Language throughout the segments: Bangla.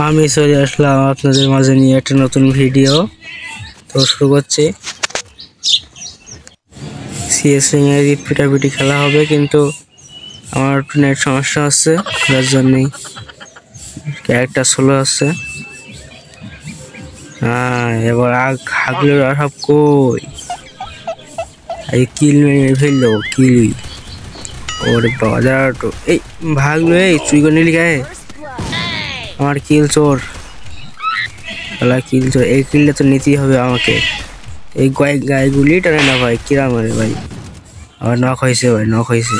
আমি চলে আসলাম আপনাদের মাঝে নিয়ে একটা নতুন ভিডিও। তো শুরু করছি। সিএসএ এর পিটাপিটি খেলা হবে, কিন্তু আমার একটু নেট সমস্যা হচ্ছে, যার জন্যই ক্যারেক্টার স্লো হচ্ছে। এবার হাগলো সব কই এই কিল মেরে ফেললো, কিল। ওরে বাজার তো এই ভাগলো, এই চুরি করে নিলি গায়ে আমার কিল চোর, কিল চোর। এই কিলটা তো নিতেই হবে আমাকে। এই গায়েগুলি টানে না ভাই, কিরাম ভাই। আবার নক হয়েছে ভাই, নক হয়েছে।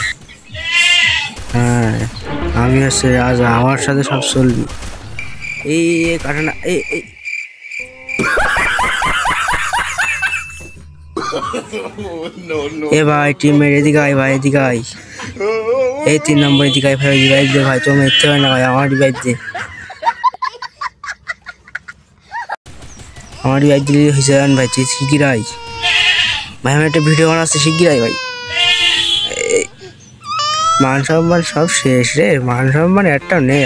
হ্যাঁ আমি হচ্ছে রাজা, আমার সাথে সব চলবি। এই কাটা না, এই এ ভাই টিমমেট এদিকে আয় ভাই, এদিকে আয়। এই 3 নম্বর এদিকে আয় ভাই, রিভাইভ দে ভাই, তুমি ইচ্ছে হয় না ভাই, আমার রিভাইভ দে। আমার রিভাইভ দিলে হয়েছে ভাই, তুই শিগগির আয় ভাই, আমি একটা ভিডিও বানাচ্ছি, শিগগির আয় ভাই। মান সম্মান সব শেষ রে, মান সম্মান একটাও নেই।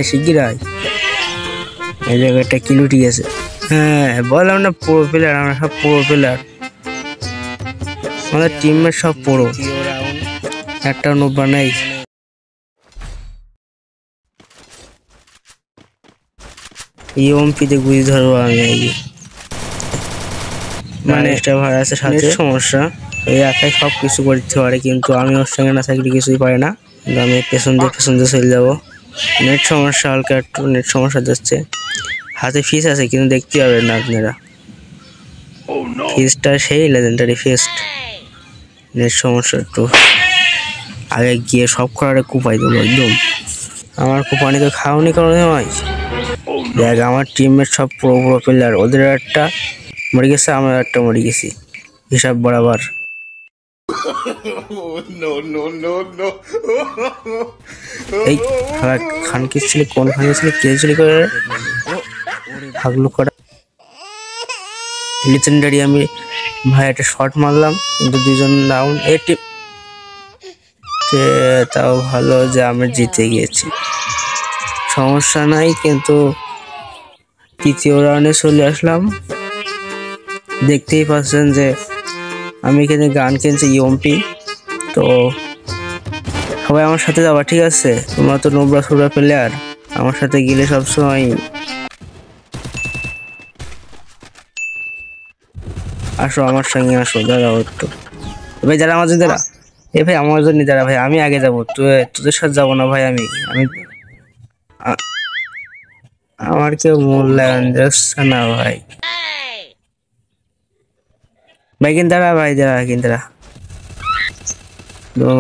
শিগগির আয়। এই জায়গাটা কিলো ঠিক আছে। হ্যাঁ বললাম না, পুরো প্লেয়ার, আমরা সব পুরো প্লেয়ার, আমাদের টিমমেট সব পুরো, একটা নোবা নেই। ইউএমপিতে গুলি ধরবো আমি, মানে একটা ভাইরাসের সাথে সমস্যা, এই একাই সব কিছু করতে পারে, কিন্তু আমি ওর সঙ্গে না থাকলে কিছুই পারে না। কিন্তু আমি পেছন দিয়ে চলে যাবো। নেট সমস্যা, হালকা একটু নেট সমস্যা যাচ্ছে। হাতে ফিস আছে কিন্তু দেখতে পাবেন না আপনারা, ফিসটা সেই লেজেন্ডারি ফিস্ট। নেট সমস্যা একটু, আগে গিয়ে সব করারে কুপাই দেবো একদম। আমার কুপানি তো খাওয়ানি কোনো নয়। দেখ আমার টিমমেট সব পুরো প্লেয়ার, ওদের একটা মরে গেছে, আমার একটা মরে গেছি, হিসাব বরাবর। এই খান কি ছিল, কোন খান ছিল, কে চুরি করে ভাগলু করা লিজেন্ডারি। আমি ভাই একটা শট মারলাম, কিন্তু 2 জন ডাউন। তাও ভালো যে আমি জিতে গিয়েছি, সমস্যা নাই। কিন্তু 3য় রাউন্ডে চলে আসলাম। দেখতেই পাচ্ছেন যে আমি এখানে গান কিনছি ইউএমপি। তো সবাই আমার সাথে যাবা, ঠিক আছে? তোমরা তো নোবরা সোবরা প্লেয়ার, আমার সাথে গেলে সবসময় আসো, আমার সঙ্গে আসো, দাঁড়াও একটু ভাই, যারা আমার জন্য, এ ভাই আমার জন্য দাঁড়া ভাই, আমি আগে যাবো, তোদের সাথে যাবো না ভাই। আমি আমার কেউ মূল্যায়ন দিচ্ছে না ভাই। ভাই কিন্তু দাঁড়া ভাই, দাঁড়া কিন্তু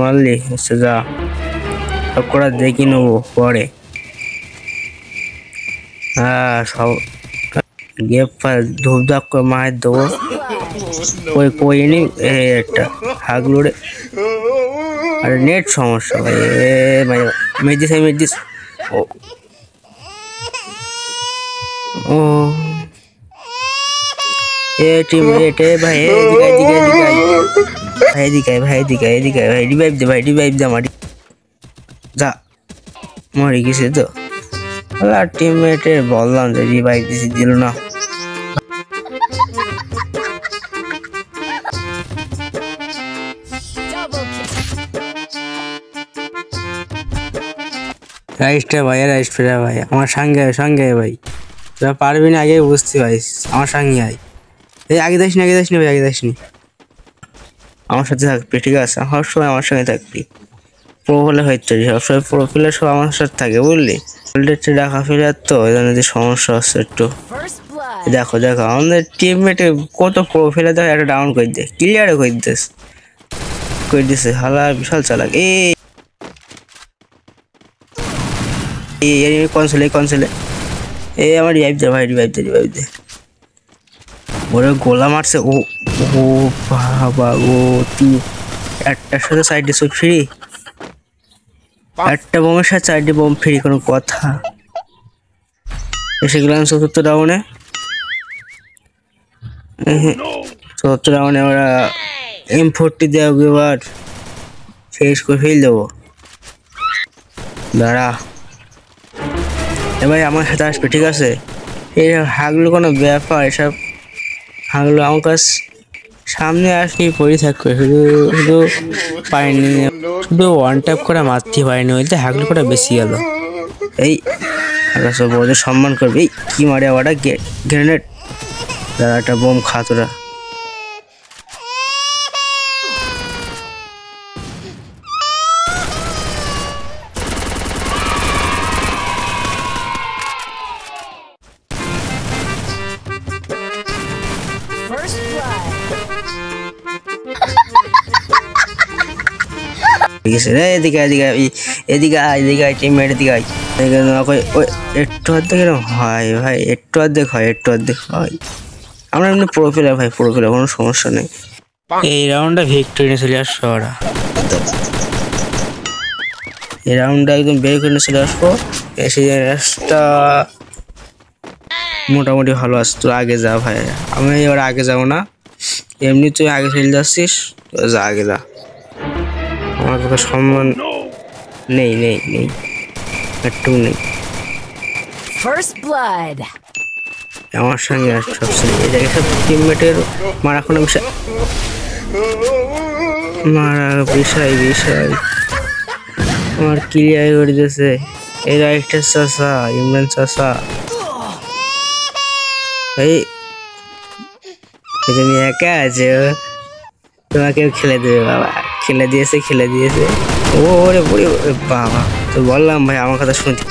মারলি হচ্ছে, যা সব করা দেখি নেবো পরে। হ্যাঁ সব গিয়ে ধূপ ধাপ করে মায়ের দেবো। কই নি একটা হাগলুড়ে, আরে নেট সমস্যা ভাই, মেদিস ও টিম রেটে ভাই, এদিকে ভাই, রিভাইভ দে ভাই, রিভাইভ দে আমার, যা মরে গেছে তো। আর টিমমেটের বললাম যে রিভাইভ দিছি, দিল না। রাইসটা ভাই, রাইস ফেরা ভাই, আমার সঙ্গে ভাই, তোরা পারবি না আগে বুঝতে পারিস, আমার সঙ্গে আয়। এই আগে যাস নি ভাই, আগে যাস নি, আমার সাথে থাকবি, ঠিক আছে? সবসময় আমার সঙ্গে থাকবি, প্রো হলে হয়তো সবসময় প্রো প্লেয়ার সব আমার সাথে থাকে, বুঝলি? ডাকা ফেরার তো ওই জন্য যে সমস্যা হচ্ছে একটু। দেখো আমাদের টিমমেটে কত প্রো ফেলে, দেখো একটা ডাউন করে দে, ক্লিয়ারে করে দিছে, হালা বিশাল চালাক। কনসোলে আমার রিভাইভ দে ভাই, রিভাইভ দে। ওরে গোলা মারছে, ও বাবা, ও একটার সাথে সাইডে শুট ফ্রি, একটা বোমের সাথে 4টি বোম ফ্রি, কোনো কথা? এসে গেলাম 4th রাউন্ডে। 4th রাউন্ডে আমরা M40 দেবো, এবার শেষ করে ফেল দেবো। দাঁড়া ভাই আমার সাথে আসবে, ঠিক আছে? এই হাগলো কোনো ব্যাপার? এসব হাগলো আমার কাছে সামনে আসলে পড়ে থাকবে, শুধু শুধু পাইনি, শুধু ওয়ান ট্যাপ করে মারতে পারিনি, বলতে হাগলো করে বেশি গেল। এই সব ওদের সম্মান করবে। এই কি মারে ওটা গ্রেনেড, দাদা একটা বোম খা তোরা। ঠিক আছে রে, এদিকে এদিকে এদিকে এদিকে টিমমেট এদিকে একটু অর্ধেক এরকম হয় ভাই, একটু অর্ধেক হয়, একটু অর্ধেক হয়। আমরা এমনি প্রো প্লেয়ার ভাই, প্রো প্লেয়ার, কোনো সমস্যা নেই। এই রাউন্ডটা ভিক্টরি নিয়ে চলে আসবো ওরা, এই রাউন্ডটা একদম বের করে নিয়ে চলে আসবো। এসে রেসটা মোটামুটি ভালো আছে। তোর আগে যা ভাই, আমি এবার আগে যাবো না, এমনি তুই আগে চলে যাচ্ছিস, যা আগে যা। আমার কথা সম্মান নেই নেই নেই, একটু নেই। আমার সঙ্গে আর সবসময় এই জায়গায় সব টিমমেটের মারা কোনো বিষয়, মারা বিষয় বিষয় আমার ক্লিয়ার করে দিয়েছে এই রাইটের চাষা, ইমরান চাষা। এই তুমি একা আছে, তোমাকেও খেলে দেবে বাবা, খেলে দিয়েছে খেলে দিয়েছে। ও ওরে বাবা, তো বললাম ভাই আমার কথা শুনতে।